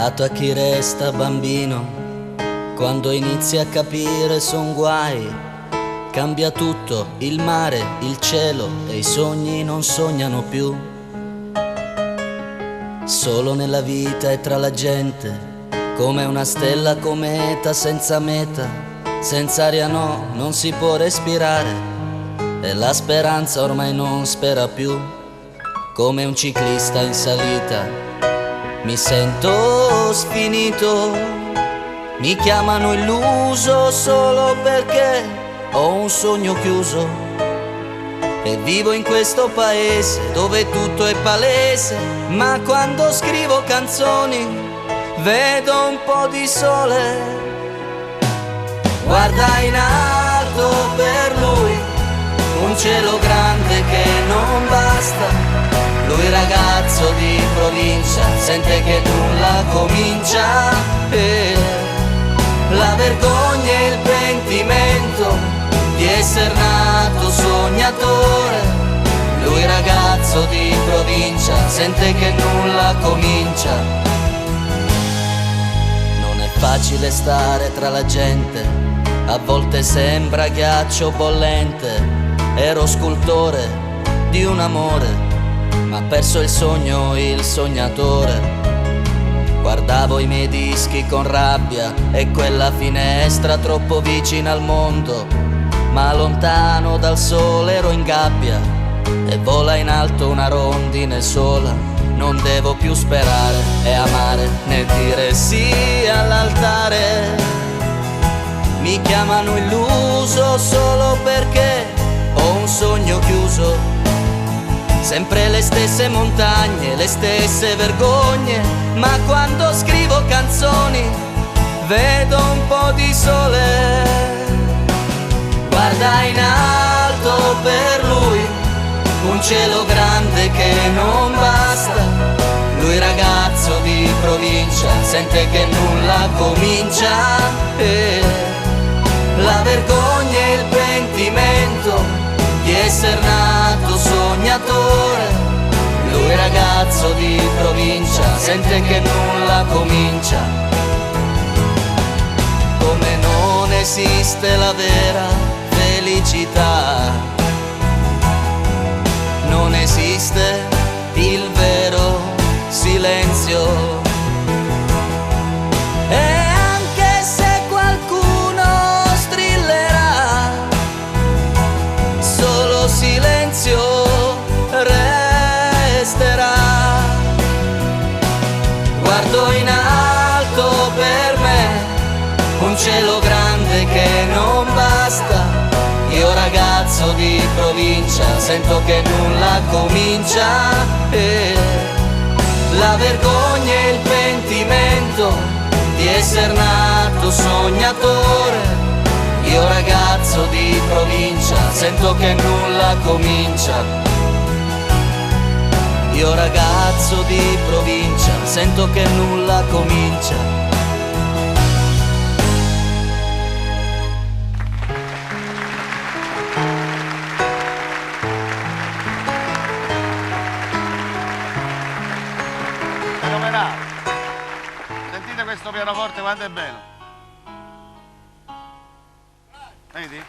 Beato a chi resta bambino, quando inizi a capire son guai. Cambia tutto, il mare, il cielo e i sogni non sognano più. Solo nella vita e tra la gente, come una stella cometa senza meta. Senza aria no, non si può respirare e la speranza ormai non spera più. Come un ciclista in salita, mi sento sfinito. Mi chiamano illuso solo perché ho un sogno chiuso. E vivo in questo paese dove tutto è palese, ma quando scrivo canzoni vedo un po' di sole. Guarda in alto per lui, un cielo grande che non basta. Lui ragazzo di provincia, sente che nulla comincia e la vergogna e il pentimento di essere nato sognatore. Lui ragazzo di provincia, sente che nulla comincia. Non è facile stare tra la gente, a volte sembra ghiaccio bollente. Ero scultore di un amore, ma ha perso il sogno il sognatore. Guardavo i miei dischi con rabbia e quella finestra troppo vicina al mondo, ma lontano dal sole ero in gabbia e vola in alto una rondine sola. Non devo più sperare e amare né dire sì all'altare. Mi chiamano illuso solo perché ho un sogno chiuso. Sempre le stesse montagne, le stesse vergogne, ma quando scrivo canzoni vedo un po' di sole. Guarda in alto per lui, un cielo grande che non basta. Lui ragazzo di provincia, sente che nulla comincia e la vergogna e il pentimento di essere nato sognatore. Lui ragazzo di provincia, sente che nulla comincia. Come non esiste la vera felicità, non esiste il vero silenzio. Silenzio resterà. Guardo in alto per me, un cielo grande che non basta. Io ragazzo di provincia, sento che nulla comincia e la vergogna e il pentimento di essere nato sognatore. Io ragazzo di provincia, sento che nulla comincia. Io ragazzo di provincia, sento che nulla comincia. Fenomenale. Sentite questo pianoforte quanto è bello. Vedi?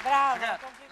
Bravo, complimenti.